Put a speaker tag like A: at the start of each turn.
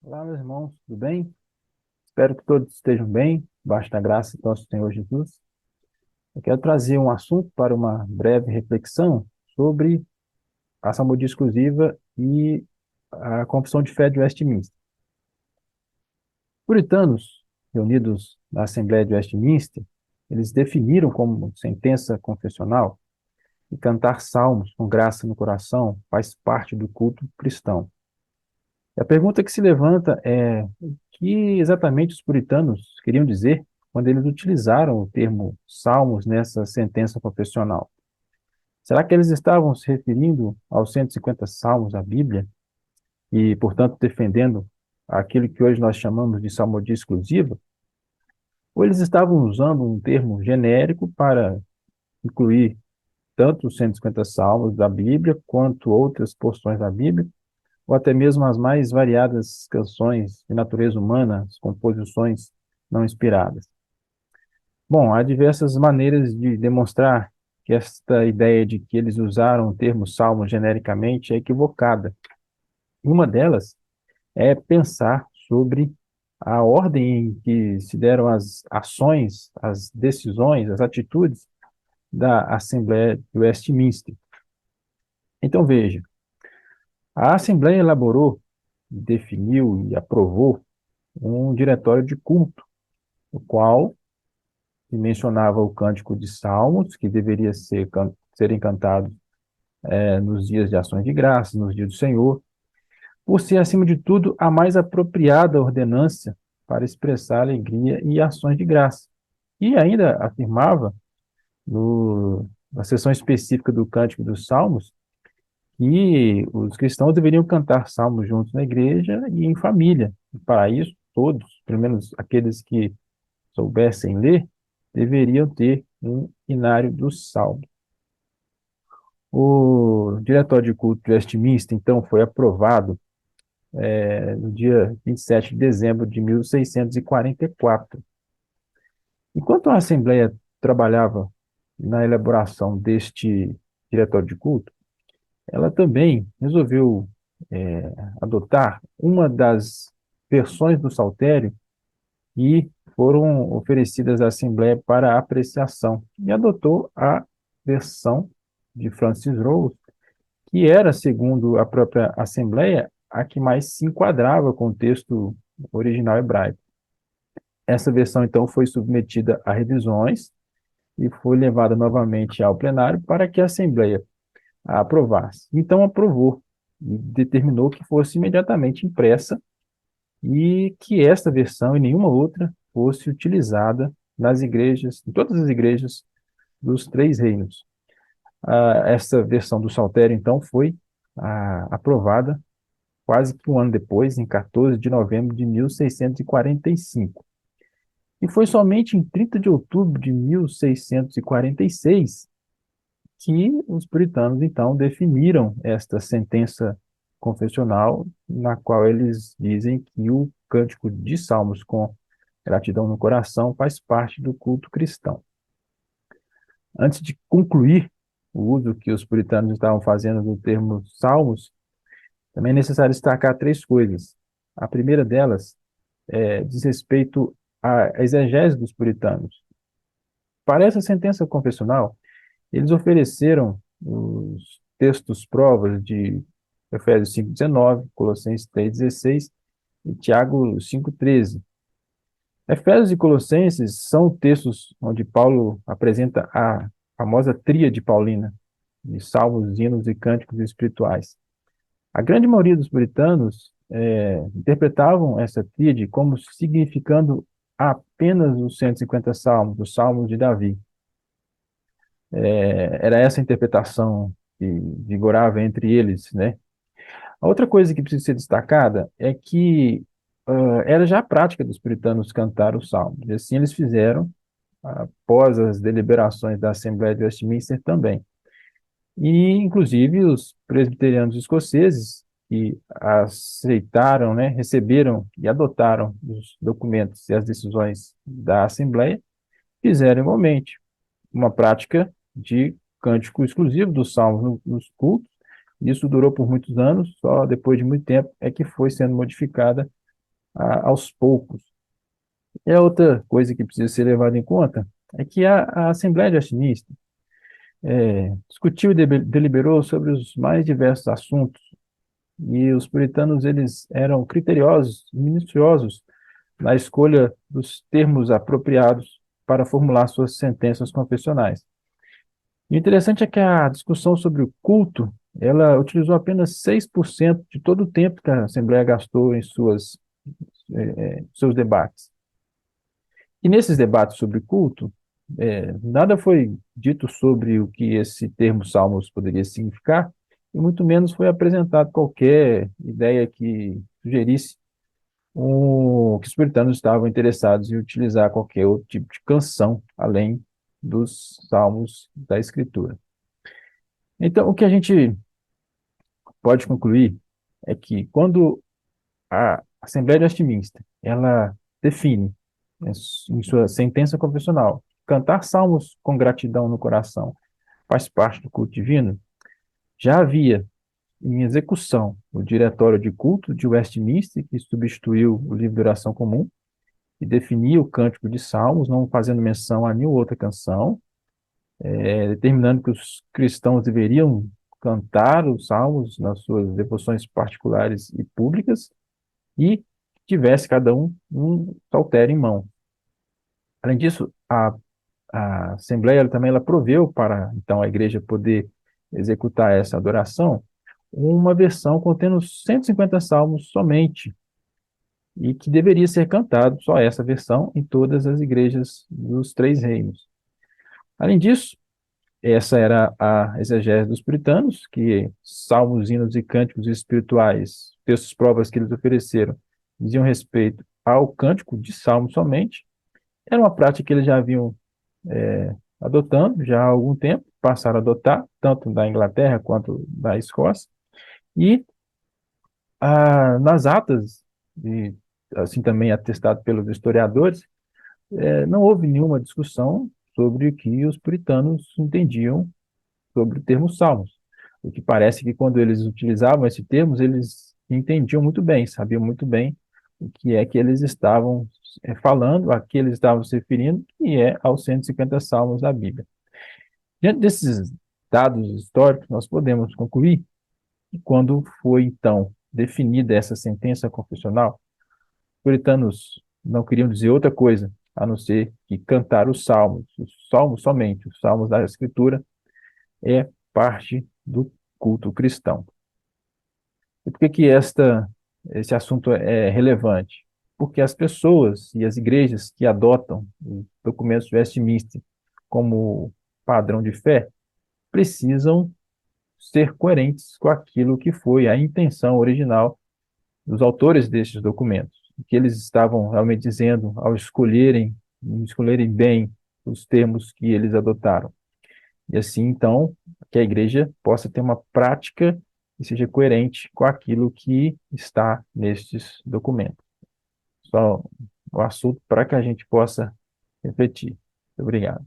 A: Olá, meus irmãos, tudo bem? Espero que todos estejam bem, debaixo da graça do nosso Senhor Jesus. Eu quero trazer um assunto para uma breve reflexão sobre a salmodia exclusiva e a Confissão de Fé de Westminster. Puritanos, reunidos na Assembleia de Westminster, eles definiram como sentença confessional que cantar salmos com graça no coração faz parte do culto cristão. E a pergunta que se levanta é: o que exatamente os puritanos queriam dizer quando eles utilizaram o termo salmos nessa sentença confessional? Será que eles estavam se referindo aos 150 salmos da Bíblia e, portanto, defendendo aquilo que hoje nós chamamos de salmodia exclusiva? Ou eles estavam usando um termo genérico para incluir tanto os 150 salmos da Bíblia quanto outras porções da Bíblia, ou até mesmo as mais variadas canções de natureza humana, as composições não inspiradas? Bom, há diversas maneiras de demonstrar que esta ideia de que eles usaram o termo salmo genericamente é equivocada. Uma delas é pensar sobre a ordem em que se deram as ações, as decisões, as atitudes da Assembleia de Westminster. Então, veja, a Assembleia elaborou, definiu e aprovou um diretório de culto, o qual mencionava o cântico de Salmos, que deveria serem cantados nos dias de ações de graças, nos dias do Senhor, por ser, acima de tudo, a mais apropriada ordenança para expressar alegria e ações de graça. E ainda afirmava, na seção específica do Cântico dos Salmos, que os cristãos deveriam cantar salmos juntos na igreja e em família. E para isso, todos, pelo menos aqueles que soubessem ler, deveriam ter um inário dos salmos. O Diretório de Culto de Westminster, então, foi aprovado no dia 27 de dezembro de 1644. Enquanto a Assembleia trabalhava na elaboração deste Diretório de Culto, ela também resolveu adotar uma das versões do Saltério que foram oferecidas à Assembleia para apreciação, e adotou a versão de Francis Rose, que era, segundo a própria Assembleia, a que mais se enquadrava com o texto original hebraico. Essa versão, então, foi submetida a revisões e foi levada novamente ao plenário para que a Assembleia a aprovasse. Então, aprovou e determinou que fosse imediatamente impressa e que esta versão e nenhuma outra fosse utilizada nas igrejas, em todas as igrejas dos três reinos. Essa versão do Saltério, então, foi aprovada quase que um ano depois, em 14 de novembro de 1645. E foi somente em 30 de outubro de 1646 que os puritanos, então, definiram esta sentença confessional, na qual eles dizem que o cântico de salmos com gratidão no coração faz parte do culto cristão. Antes de concluir o uso que os puritanos estavam fazendo do termo salmos, também é necessário destacar três coisas. A primeira delas diz respeito à exegese dos puritanos. Para essa sentença confessional, eles ofereceram os textos provas de Efésios 5:19, Colossenses 3:16 e Tiago 5:13. Efésios e Colossenses são textos onde Paulo apresenta a famosa tríade paulina de salmos, hinos e cânticos espirituais. A grande maioria dos puritanos interpretavam essa tríade como significando apenas os 150 salmos, os salmos de Davi. Era essa a interpretação que vigorava entre eles, né? A outra coisa que precisa ser destacada é que era já a prática dos puritanos cantar os salmos, e assim eles fizeram após as deliberações da Assembleia de Westminster também. E, inclusive, os presbiterianos escoceses, que aceitaram, né, receberam e adotaram os documentos e as decisões da Assembleia, fizeram igualmente uma prática de cântico exclusivo dos salmos nos cultos. Isso durou por muitos anos, só depois de muito tempo é que foi sendo modificada aos poucos. E a outra coisa que precisa ser levada em conta é que a Assembleia de Westminster discutiu e deliberou sobre os mais diversos assuntos, e os puritanos eles eram criteriosos e minuciosos na escolha dos termos apropriados para formular suas sentenças confessionais. E o interessante é que a discussão sobre o culto, ela utilizou apenas 6% de todo o tempo que a Assembleia gastou em seus debates. E nesses debates sobre culto, nada foi dito sobre o que esse termo salmos poderia significar, e muito menos foi apresentado qualquer ideia que sugerisse que os puritanos estavam interessados em utilizar qualquer outro tipo de canção, além dos salmos da Escritura. Então, o que a gente pode concluir é que quando a Assembleia de Westminster ela define em sua sentença confessional cantar salmos com gratidão no coração faz parte do culto divino, já havia em execução o Diretório de Culto de Westminster, que substituiu o livro de oração comum e definia o cântico de salmos, não fazendo menção a nenhuma outra canção, determinando que os cristãos deveriam cantar os salmos nas suas devoções particulares e públicas, e tivesse cada um saltério em mão. Além disso, a Assembleia ela proveu para então a igreja poder executar essa adoração uma versão contendo 150 salmos somente, e que deveria ser cantado só essa versão em todas as igrejas dos três reinos. Além disso, essa era a exegese dos puritanos, que salmos, hinos e cânticos espirituais, textos provas que eles ofereceram, diziam respeito ao cântico de salmo somente. Era uma prática que eles já haviam adotando já há algum tempo, passaram a adotar, tanto da Inglaterra quanto da Escócia, e nas atas, e assim também atestado pelos historiadores, não houve nenhuma discussão sobre o que os puritanos entendiam sobre o termo salmos. O que parece que quando eles utilizavam esse termo, eles entendiam muito bem, sabiam muito bem o que é que eles estavam falando, a que eles estavam se referindo, e é aos 150 salmos da Bíblia. Diante desses dados históricos, nós podemos concluir que quando foi, então, definida essa sentença confessional, os puritanos não queriam dizer outra coisa, a não ser que cantar os salmos somente, os salmos da Escritura, é parte do culto cristão. E por que que esse assunto é relevante? Porque as pessoas e as igrejas que adotam os documentos de Westminster como padrão de fé precisam ser coerentes com aquilo que foi a intenção original dos autores destes documentos, o que eles estavam realmente dizendo ao escolherem bem os termos que eles adotaram. E assim, então, que a igreja possa ter uma prática que seja coerente com aquilo que está nestes documentos. Só o assunto para que a gente possa refletir. Muito obrigado.